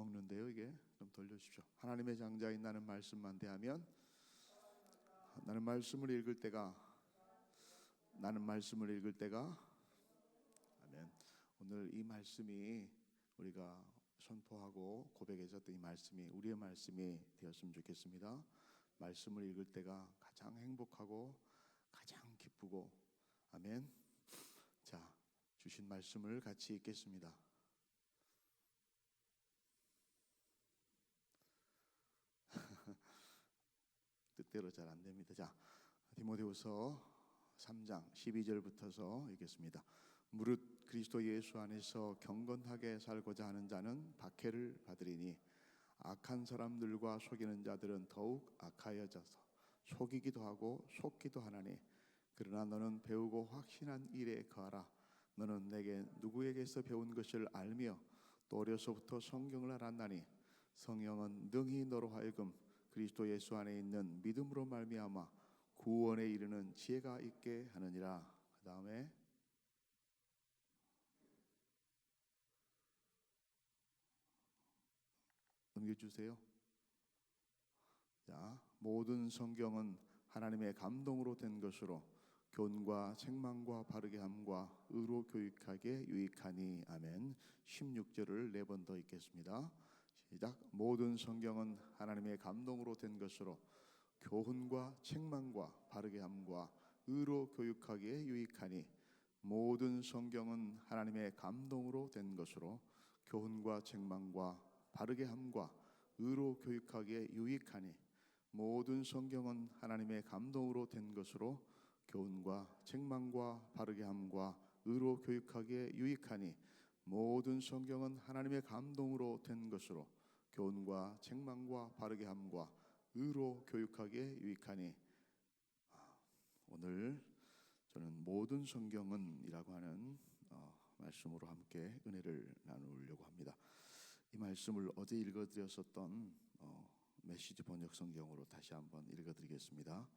먹는데요. 이게 좀 돌려주십시오. 하나님의 장자인 나는 말씀만 대하면 나는 말씀을 읽을 때가 아멘. 오늘 이 말씀이 우리가 선포하고 고백했었던 이 말씀이 우리의 말씀이 되었으면 좋겠습니다. 말씀을 읽을 때가 가장 행복하고 가장 기쁘고 아멘. 자, 주신 말씀을 같이 읽겠습니다. 뜻대로 잘 안 됩니다. 자, 디모데후서 3장 12절부터서 읽겠습니다. 무릇 그리스도 예수 안에서 경건하게 살고자 하는 자는 박해를 받으리니 악한 사람들과 속이는 자들은 더욱 악하여져서 속이기도 하고 속기도 하나니 그러나 너는 배우고 확신한 일에 거하라. 너는 내게 누구에게서 배운 것을 알며 또 어려서부터 성경을 알았나니 성령은 능히 너로 하여금 그리스도 예수 안에 있는 믿음으로 말미암아 구원에 이르는 지혜가 있게 하느니라. 그 다음에 넘겨주세요. 자, 모든 성경은 하나님의 감동으로 된 것으로 교훈과 책망과 바르게 함과 의로 교육하게 유익하니 아멘. 16절을 4번 더 읽겠습니다. 시작. 모든 성경은 하나님의 감동으로 된 것으로 교훈과 책망과 바르게 함과 의로 교육하기에 유익하니 모든 성경은 하나님의 감동으로 된 것으로 교훈과 책망과 바르게 함과 의로 교육하기에 유익하니 모든 성경은 하나님의 감동으로 된 것으로 교훈과 책망과 바르게 함과 의로 교육하기에 유익하니 모든 성경은 하나님의 감동으로 된 것으로 교훈과 책망과 바르게 함과 의로 교육하기에 유익하니 오늘 저는 모든 성경은 이라고 하는 말씀으로 함께 은혜를 나누려고 합니다. 이 말씀을 어제 읽어드렸었던 메시지 번역 성경으로 다시 한번 읽어드리겠습니다.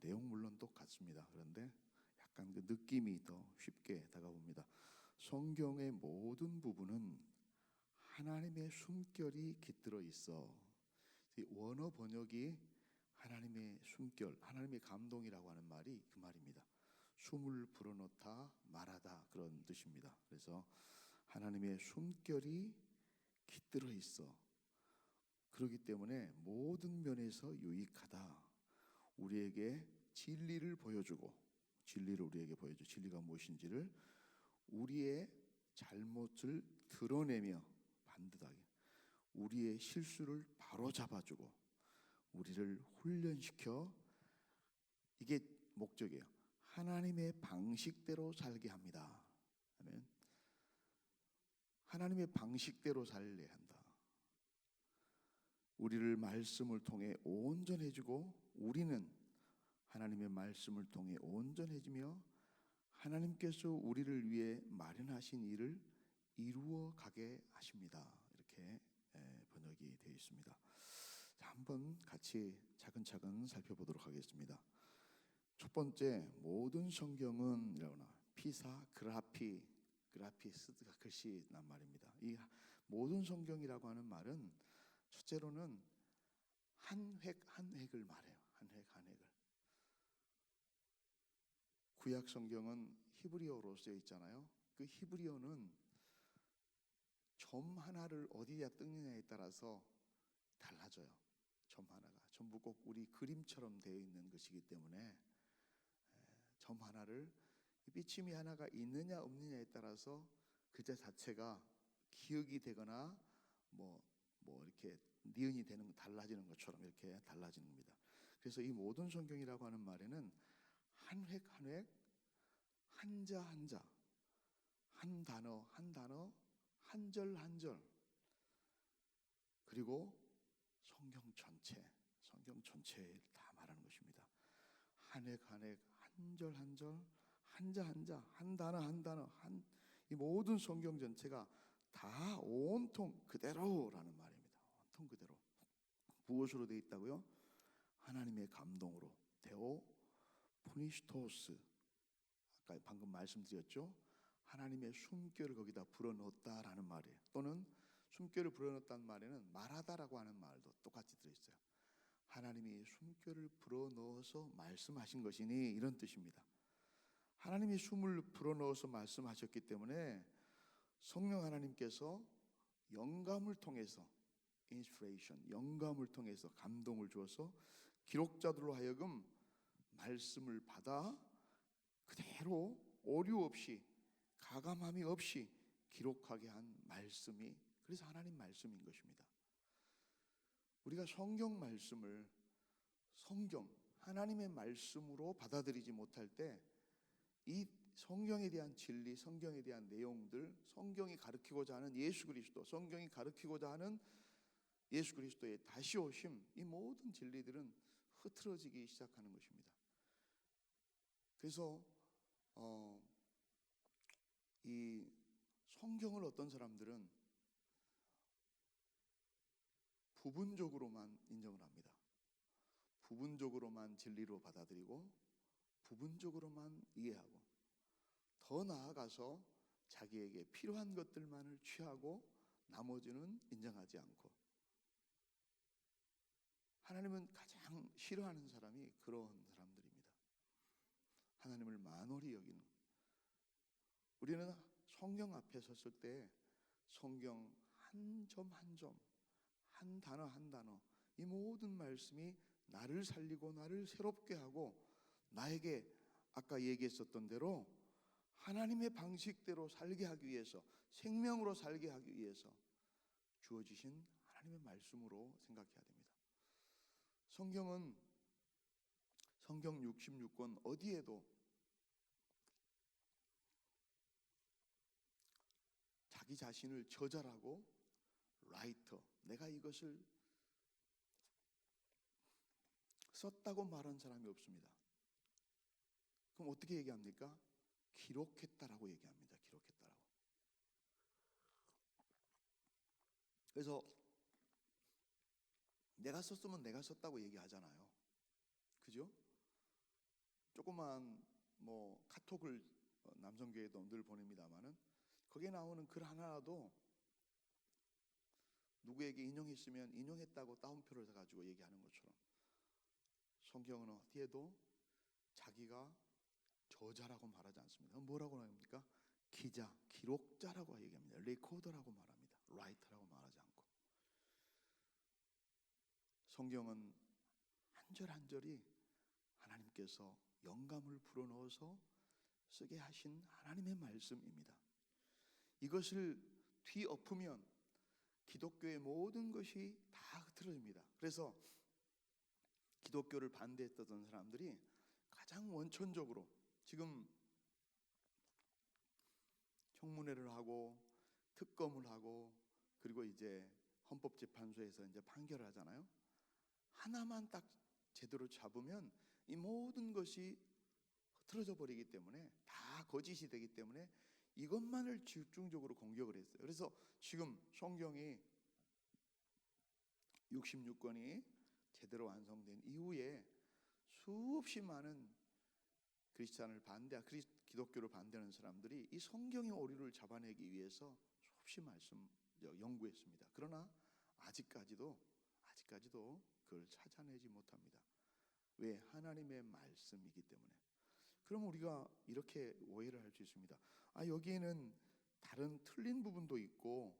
내용 물론 똑같습니다. 그런데 약간 그 느낌이 더 쉽게 다가옵니다. 성경의 모든 부분은 하나님의 숨결이 깃들어 있어. 원어 번역이 하나님의 숨결, 하나님의 감동이라고 하는 말이 그 말입니다. 숨을 불어넣다 말하다 그런 뜻입니다. 그래서 하나님의 숨결이 깃들어 있어. 그렇기 때문에 모든 면에서 유익하다. 우리에게 진리를 보여주고 진리를 우리에게 보여줘. 진리가 무엇인지를 우리의 잘못을 드러내며 반듯하게 우리의 실수를 바로 잡아주고 우리를 훈련시켜 이게 목적이에요. 하나님의 방식대로 살게 합니다. 아멘. 하나님의 방식대로 살려야 한다. 우리를 말씀을 통해 온전해지고 우리는 하나님의 말씀을 통해 온전해지며 하나님께서 우리를 위해 마련하신 일을 이루어 가게 하십니다. 이렇게 번역이 되어 있습니다. 자, 한번 같이 차근차근 살펴보도록 하겠습니다. 첫 번째, 모든 성경은 이라고나 피사 그라피스가 글씨 난 말입니다. 이 모든 성경이라고 하는 말은 첫째로는 한 획 한 획을 말해요. 한 획 한 획을. 구약 성경은 히브리어로 쓰여 있잖아요. 그 히브리어는 점 하나를 어디에 뜯느냐에 따라서 달라져요. 점 하나가 전부 꼭 우리 그림처럼 되어 있는 것이기 때문에 점 하나를 삐침이 하나가 있느냐 없느냐에 따라서 글자 자체가 기억이 되거나 뭐 이렇게 니은이 되는 달라지는 것처럼 이렇게 달라지는 겁니다. 그래서 이 모든 성경이라고 하는 말에는 한 획 한 획, 한자 한자, 한 단어 한 단어, 한 절 한 절, 그리고 성경 전체를 다 말하는 것입니다. 한 획 한 획, 한 절 한 절, 한자 한자, 한 단어 한 단어, 이 모든 성경 전체가 다 온통 그대로라는 말입니다. 온통 그대로. 무엇으로 되어 있다고요? 하나님의 감동으로. 데오 푸니스토스. 아까 방금 말씀드렸죠. 하나님의 숨결을 거기다 불어넣었다라는 말이에요. 또는 숨결을 불어넣었다는 말에는 말하다라고 하는 말도 똑같이 들어있어요. 하나님이 숨결을 불어넣어서 말씀하신 것이니 이런 뜻입니다. 하나님이 숨을 불어넣어서 말씀하셨기 때문에 성령 하나님께서 영감을 통해서 인스피레이션, 영감을 통해서 감동을 주어서 기록자들로 하여금 말씀을 받아 그대로 오류 없이 가감함이 없이 기록하게 한 말씀이 그래서 하나님 말씀인 것입니다. 우리가 성경 말씀을 하나님의 말씀으로 받아들이지 못할 때 이 성경에 대한 진리, 성경에 대한 내용들, 성경이 가르치고자 하는 예수 그리스도, 성경이 가르치고자 하는 예수 그리스도의 다시 오심, 이 모든 진리들은 흐트러지기 시작하는 것입니다. 그래서 이 성경을 어떤 사람들은 부분적으로만 인정을 합니다. 부분적으로만 진리로 받아들이고 부분적으로만 이해하고 더 나아가서 자기에게 필요한 것들만을 취하고 나머지는 인정하지 않고 하나님은 가장 싫어하는 사람이 그런 사람들입니다. 하나님을 만홀히 여기는 우리는 성경 앞에 섰을 때 성경 한 점 한 점, 한 단어 한 단어 이 모든 말씀이 나를 살리고 나를 새롭게 하고 나에게 아까 얘기했었던 대로 하나님의 방식대로 살게 하기 위해서 생명으로 살게 하기 위해서 주어지신 하나님의 말씀으로 생각해야 됩니다. 성경 66권 어디에도 자기 자신을 저자라고 라이터, 내가 이것을 썼다고 말한 사람이 없습니다. 그럼 어떻게 얘기합니까? 기록했다라고 얘기합니다. 기록했다라고. 그래서 내가 썼으면 내가 썼다고 얘기하잖아요. 그죠? 조그만 카톡을 남성교회도 늘 보냅니다만은 거기에 나오는 글 하나라도 누구에게 인용했으면 인용했다고 따옴표를 해가지고 얘기하는 것처럼 성경은 어디에도 자기가 저자라고 말하지 않습니다. 뭐라고 합니까? 기자, 기록자라고 얘기합니다. 레코더라고 말합니다. 라이터라고 말하지 않고 성경은 한 절 한 절이 하나님께서 영감을 불어넣어서 쓰게 하신 하나님의 말씀입니다. 이것을 뒤엎으면 기독교의 모든 것이 다 흐트러집니다. 그래서 기독교를 반대했던 사람들이 가장 원천적으로 지금 청문회를 하고 특검을 하고 그리고 이제 헌법재판소에서 이제 판결을 하잖아요. 하나만 딱 제대로 잡으면 이 모든 것이 흐트러져 버리기 때문에 다 거짓이 되기 때문에 이것만을 집중적으로 공격을 했어요. 그래서 지금 성경이 66권이 제대로 완성된 이후에 수없이 많은 기독교를 반대하는 사람들이 이 성경의 오류를 잡아내기 위해서 수없이 연구했습니다. 그러나 아직까지도 그걸 찾아내지 못합니다. 왜? 하나님의 말씀이기 때문에. 그럼 우리가 이렇게 오해를 할 수 있습니다. 여기에는 다른 틀린 부분도 있고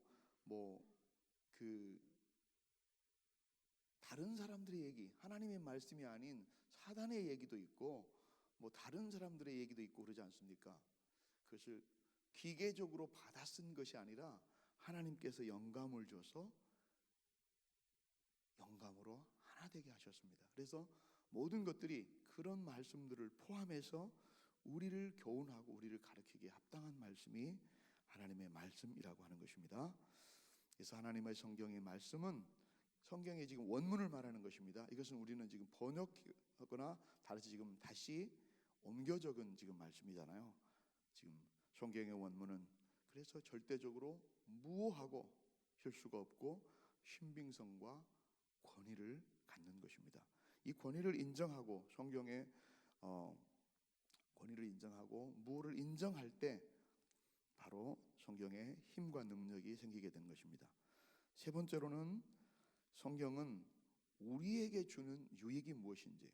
다른 사람들의 얘기, 하나님의 말씀이 아닌 사단의 얘기도 있고 다른 사람들의 얘기도 있고 그러지 않습니까? 그것을 기계적으로 받아 쓴 것이 아니라 하나님께서 영감을 줘서 영감으로 하나 되게 하셨습니다. 그래서 모든 것들이 그런 말씀들을 포함해서 우리를 교훈하고 우리를 가르치기에 합당한 말씀이 하나님의 말씀이라고 하는 것입니다. 그래서 하나님의 성경의 말씀은 성경의 지금 원문을 말하는 것입니다. 이것은 우리는 지금 번역하거나 다시 옮겨 적은 지금 말씀이잖아요. 지금 성경의 원문은 그래서 절대적으로 무오하고 실수가 없고 신빙성과 권위를 갖는 것입니다. 이 권위를 인정하고 성경의 권위를 인정하고 무오를 인정할 때 바로 성경의 힘과 능력이 생기게 된 것입니다. 세 번째로는 성경은 우리에게 주는 유익이 무엇인지,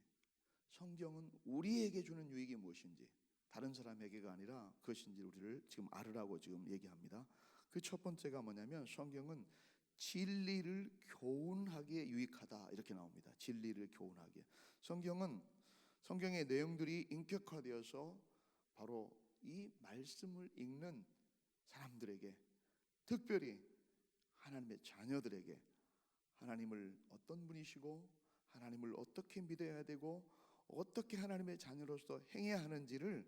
성경은 우리에게 주는 유익이 무엇인지, 다른 사람에게가 아니라 그것인지 우리를 지금 알으라고 지금 얘기합니다. 그 첫 번째가 뭐냐면 성경은 진리를 교훈하기에 유익하다 이렇게 나옵니다. 진리를 교훈하기에. 성경의 내용들이 인격화되어서 바로 이 말씀을 읽는 사람들에게, 특별히 하나님의 자녀들에게 하나님을 어떤 분이시고 하나님을 어떻게 믿어야 되고 어떻게 하나님의 자녀로서 행해야 하는지를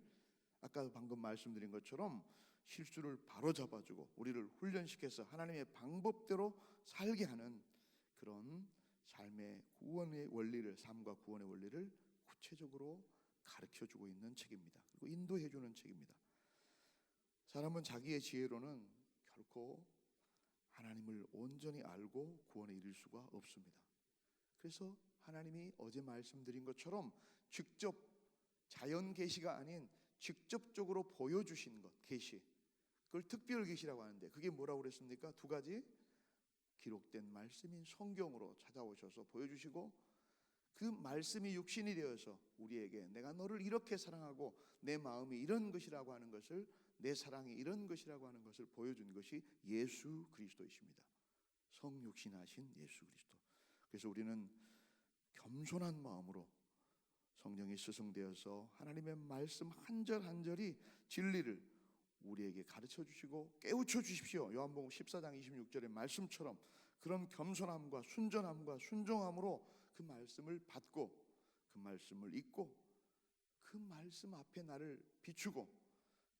아까 방금 말씀드린 것처럼 실수를 바로잡아주고 우리를 훈련시켜서 하나님의 방법대로 살게 하는 그런 삶의 구원의 원리를, 삶과 구원의 원리를 구체적으로 가르쳐주고 있는 책입니다. 그리고 인도해주는 책입니다. 사람은 자기의 지혜로는 결코 하나님을 온전히 알고 구원에 이를 수가 없습니다. 그래서 하나님이 어제 말씀드린 것처럼 직접 자연 계시가 아닌 직접적으로 보여주신 것, 계시, 그걸 특별 계시라고 하는데 그게 뭐라고 그랬습니까? 두 가지. 기록된 말씀인 성경으로 찾아오셔서 보여주시고, 그 말씀이 육신이 되어서 우리에게 내가 너를 이렇게 사랑하고 내 마음이 이런 것이라고 하는 것을, 내 사랑이 이런 것이라고 하는 것을 보여준 것이 예수 그리스도이십니다. 성육신하신 예수 그리스도. 그래서 우리는 겸손한 마음으로 성령이 스승되어서 하나님의 말씀 한 절 한 절이 진리를 우리에게 가르쳐 주시고 깨우쳐 주십시오. 요한복음 14장 26절의 말씀처럼 그런 겸손함과 순전함과 순종함으로 그 말씀을 받고 그 말씀을 읽고 그 말씀 앞에 나를 비추고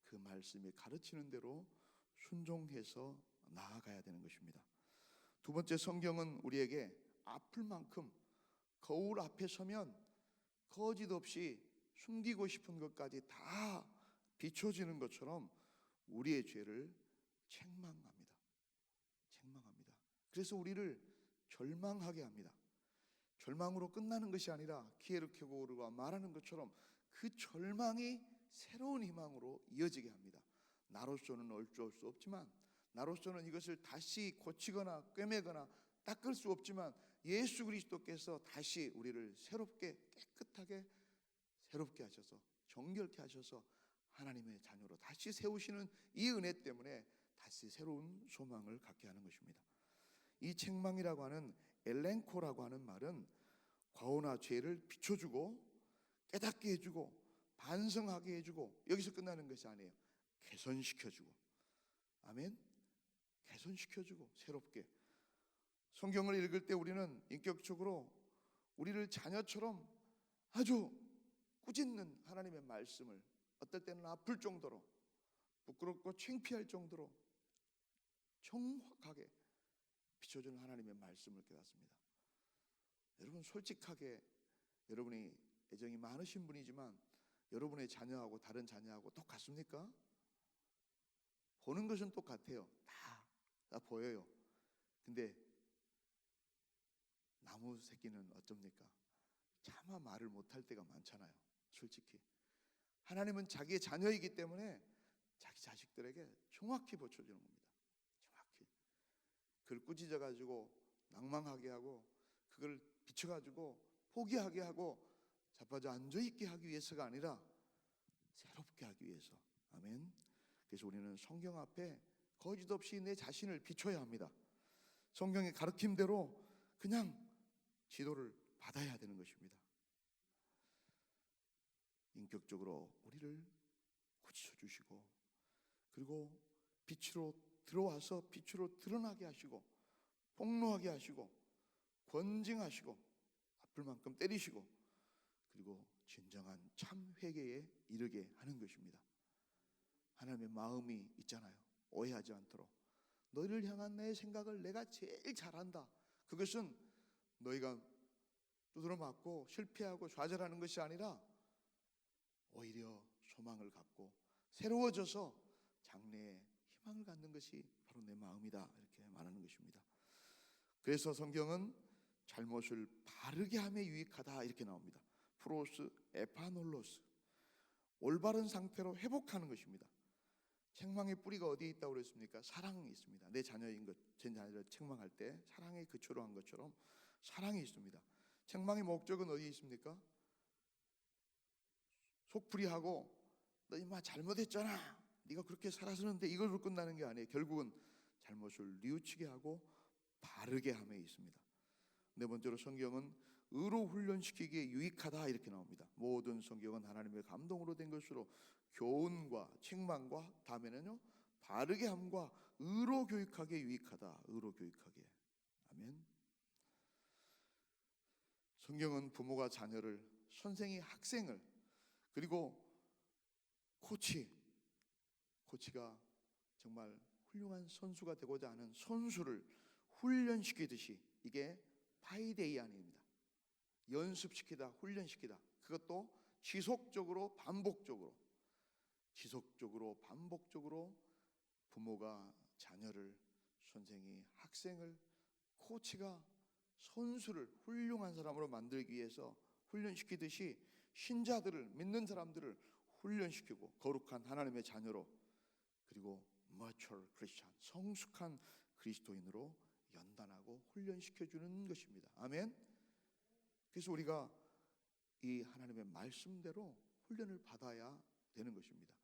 그 말씀이 가르치는 대로 순종해서 나아가야 되는 것입니다. 두 번째, 성경은 우리에게 아플 만큼 거울 앞에 서면 거짓 없이 숨기고 싶은 것까지 다 비춰지는 것처럼 우리의 죄를 책망합니다. 그래서 우리를 절망하게 합니다. 절망으로 끝나는 것이 아니라 기에르케고르가 말하는 것처럼 그 절망이 새로운 희망으로 이어지게 합니다. 나로서는 어쩔 수 없지만, 나로서는 이것을 다시 고치거나 꿰매거나 닦을 수 없지만 예수 그리스도께서 다시 우리를 새롭게 깨끗하게 새롭게 하셔서 정결케 하셔서 하나님의 자녀로 다시 세우시는 이 은혜 때문에 다시 새로운 소망을 갖게 하는 것입니다. 이 책망이라고 하는 엘렌코라고 하는 말은 과오나 죄를 비춰주고 깨닫게 해주고 반성하게 해주고 여기서 끝나는 것이 아니에요. 개선시켜주고, 아멘, 개선시켜주고 새롭게. 성경을 읽을 때 우리는 인격적으로 우리를 자녀처럼 아주 꾸짖는 하나님의 말씀을, 어떨 때는 아플 정도로 부끄럽고 창피할 정도로 정확하게 비춰주는 하나님의 말씀을 깨닫습니다. 여러분, 솔직하게 여러분이 애정이 많으신 분이지만 여러분의 자녀하고 다른 자녀하고 똑같습니까? 보는 것은 똑같아요. 다 보여요. 근데 나무 새끼는 어쩝니까? 차마 말을 못할 때가 많잖아요. 솔직히 하나님은 자기의 자녀이기 때문에 자기 자식들에게 정확히 보여주는 겁니다. 정확히. 그걸 꾸짖어가지고 낭망하게 하고 그걸 비춰가지고 포기하게 하고 자빠져 앉아있게 하기 위해서가 아니라 새롭게 하기 위해서. 아멘. 그래서 우리는 성경 앞에 거짓 없이 내 자신을 비춰야 합니다. 성경의 가르침대로 그냥 지도를 받아야 되는 것입니다. 인격적으로 우리를 고쳐주시고 그리고 빛으로 들어와서 빛으로 드러나게 하시고 폭로하게 하시고 권징하시고 아플 만큼 때리시고 그리고 진정한 참 회개에 이르게 하는 것입니다. 하나님의 마음이 있잖아요. 오해하지 않도록 너희를 향한 내 생각을 내가 제일 잘한다. 그것은 너희가 두드러 맞고 실패하고 좌절하는 것이 아니라 오히려 소망을 갖고 새로워져서 장래에 희망을 갖는 것이 바로 내 마음이다. 이렇게 말하는 것입니다. 그래서 성경은 잘못을 바르게 함에 유익하다 이렇게 나옵니다. 프로스 에파놀로스, 올바른 상태로 회복하는 것입니다. 책망의 뿌리가 어디에 있다고 그랬습니까? 사랑이 있습니다. 내 자녀인 것, 제 자녀를 책망할 때 사랑의 그초로 한 것처럼 사랑이 있습니다. 책망의 목적은 어디에 있습니까? 속풀이하고 너 임마 잘못했잖아, 네가 그렇게 살았었는데 이걸로 끝나는 게 아니에요. 결국은 잘못을 뉘우치게 하고 바르게 함에 있습니다. 네 번째로 성경은 의로 훈련시키기에 유익하다 이렇게 나옵니다. 모든 성경은 하나님의 감동으로 된 것으로 교훈과 책망과 다음에는요 바르게 함과 의로 교육하기에 유익하다. 의로 교육하기에. 아멘. 성경은 부모가 자녀를, 선생이 학생을, 그리고 코치가 정말 훌륭한 선수가 되고자 하는 선수를 훈련시키듯이, 이게 파이데이안입니다. 연습시키다, 훈련시키다. 그것도 지속적으로 반복적으로 부모가 자녀를, 선생이 학생을, 코치가 선수를 훌륭한 사람으로 만들기 위해서 훈련시키듯이 신자들을, 믿는 사람들을 훈련시키고 거룩한 하나님의 자녀로, 그리고 mature Christian, 성숙한 그리스도인으로 연단하고 훈련시켜주는 것입니다. 아멘. 그래서 우리가 이 하나님의 말씀대로 훈련을 받아야 되는 것입니다.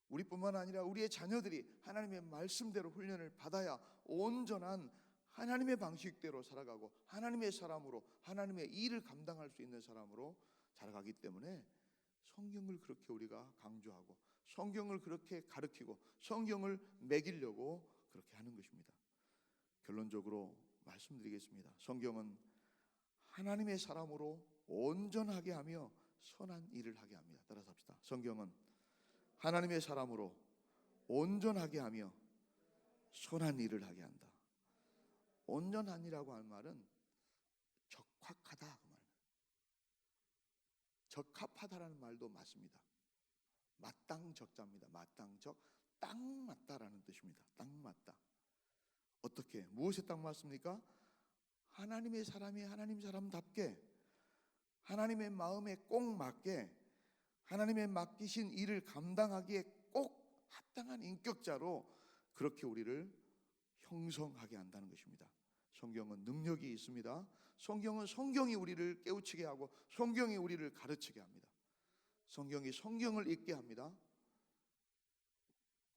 우리뿐만 아니라 우리의 자녀들이 하나님의 말씀대로 훈련을 받아야 온전한 하나님의 방식대로 살아가고 하나님의 사람으로, 하나님의 일을 감당할 수 있는 사람으로 자라가기 때문에 성경을 그렇게 우리가 강조하고 성경을 그렇게 가르치고 성경을 먹이려고 그렇게 하는 것입니다. 결론적으로 말씀드리겠습니다. 성경은 하나님의 사람으로 온전하게 하며 선한 일을 하게 합니다. 따라서 합시다. 성경은 하나님의 사람으로 온전하게 하며 선한 일을 하게 한다. 온전한이라고 할 말은 적확하다 그 말입니다. 적합하다라는 말도 맞습니다. 마땅적자입니다. 마땅적, 딱 맞다라는 뜻입니다. 딱 맞다. 어떻게, 무엇에 딱 맞습니까? 하나님의 사람이 하나님 사람답게, 하나님의 마음에 꼭 맞게, 하나님의 맡기신 일을 감당하기에 꼭 합당한 인격자로 그렇게 우리를 형성하게 한다는 것입니다. 성경은 능력이 있습니다. 성경은 성경이 우리를 깨우치게 하고 성경이 우리를 가르치게 합니다. 성경이 성경을 읽게 합니다.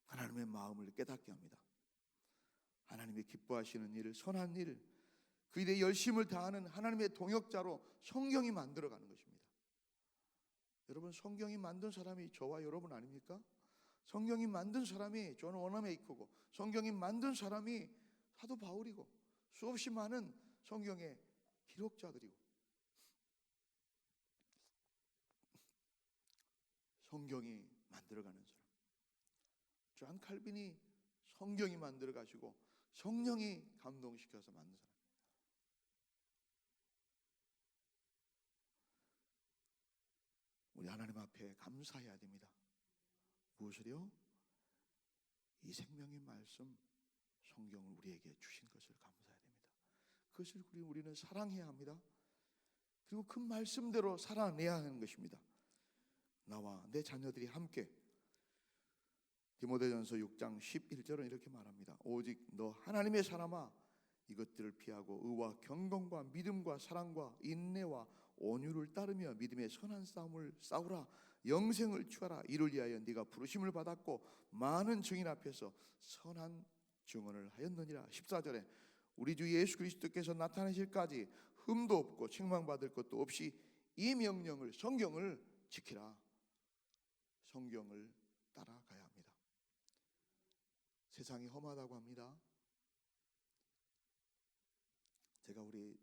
하나님의 마음을 깨닫게 합니다. 하나님이 기뻐하시는 일, 선한 일, 그 일에 열심을 다하는 하나님의 동역자로 성경이 만들어가는 것입니다. 여러분, 성경이 만든 사람이 저와 여러분 아닙니까? 성경이 만든 사람이 존 워너메이커고, 성경이 만든 사람이 사도 바울이고, 수없이 많은 성경의 기록자들이고, 성경이 만들어가는 사람. 존 칼빈이 성경이 만들어 가시고 성령이 감동시켜서 만든 사람. 우리 하나님 앞에 감사해야 됩니다. 무엇을요? 이 생명의 말씀, 성경을 우리에게 주신 것을 감사해야 됩니다. 그것을 우리는 사랑해야 합니다. 그리고 그 말씀대로 살아내야 하는 것입니다. 나와 내 자녀들이 함께. 디모데전서 6장 11절은 이렇게 말합니다. 오직 너 하나님의 사람아, 이것들을 피하고 의와 경건과 믿음과 사랑과 인내와 온유를 따르며 믿음의 선한 싸움을 싸우라. 영생을 취하라. 이를 위하여 네가 부르심을 받았고 많은 증인 앞에서 선한 증언을 하였느니라. 14절에 우리 주 예수 그리스도께서 나타나실까지 흠도 없고 책망받을 것도 없이 이 명령을, 성경을 지키라. 성경을 따라가야 합니다. 세상이 험하다고 합니다. 제가 우리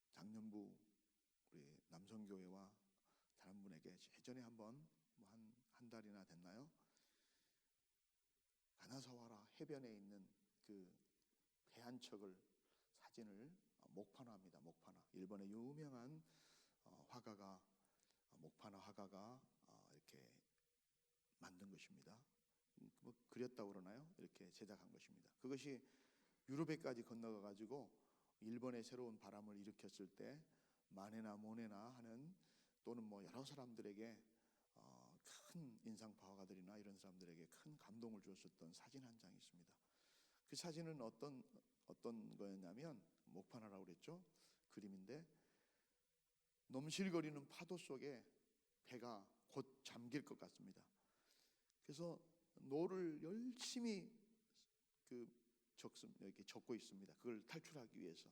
작년부 우리 남성교회와 다른 분에게 예전에 한번 한 달이나 됐나요? 가나사와라 해변에 있는 그 배 한 척을 사진을 목파나합니다. 목파나, 일본의 유명한 화가가, 목파나 화가가 이렇게 만든 것입니다. 뭐 그렸다고 그러나요? 이렇게 제작한 것입니다. 그것이 유럽에까지 건너가 가지고 일본의 새로운 바람을 일으켰을 때 마네나 모네나 하는, 또는 뭐 여러 사람들에게 큰 큰 인상파화가들이나 이런 사람들에게 큰 감동을 주었었던 사진 한 장이 있습니다. 그 사진은 어떤 거였냐면 목판화라고 그랬죠. 그림인데 넘실거리는 파도 속에 배가 곧 잠길 것 같습니다. 그래서 노를 열심히 이렇게 적고 있습니다. 그걸 탈출하기 위해서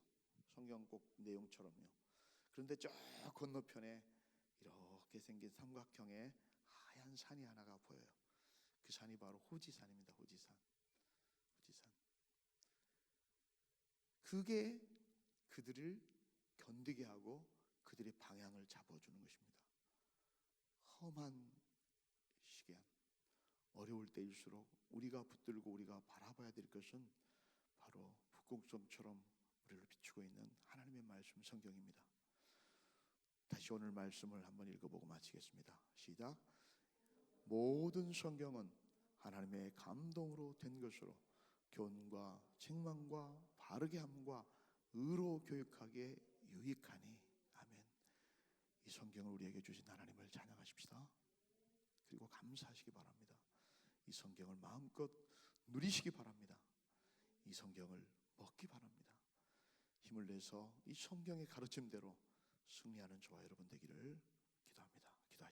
성경 꼭 내용처럼요. 그런데 저 건너편에 이렇게 생긴 삼각형의 하얀 산이 하나가 보여요. 그 산이 바로 후지산입니다. 후지산. 그게 그들을 견디게 하고 그들의 방향을 잡아주는 것입니다. 험한 시간, 어려울 때일수록 우리가 붙들고 우리가 바라봐야 될 것은 바로 북극성처럼 우리를 비추고 있는 하나님의 말씀 성경입니다. 다시 오늘 말씀을 한번 읽어보고 마치겠습니다. 시작. 모든 성경은 하나님의 감동으로 된 것으로 교훈과 책망과 바르게 함과 의로 교육하기에 유익하니. 아멘. 이 성경을 우리에게 주신 하나님을 찬양하십시다. 그리고 감사하시기 바랍니다. 이 성경을 마음껏 누리시기 바랍니다. 이 성경을 먹기 바랍니다. 힘을 내서 이 성경의 가르침대로 승리하는 저와 여러분 되기를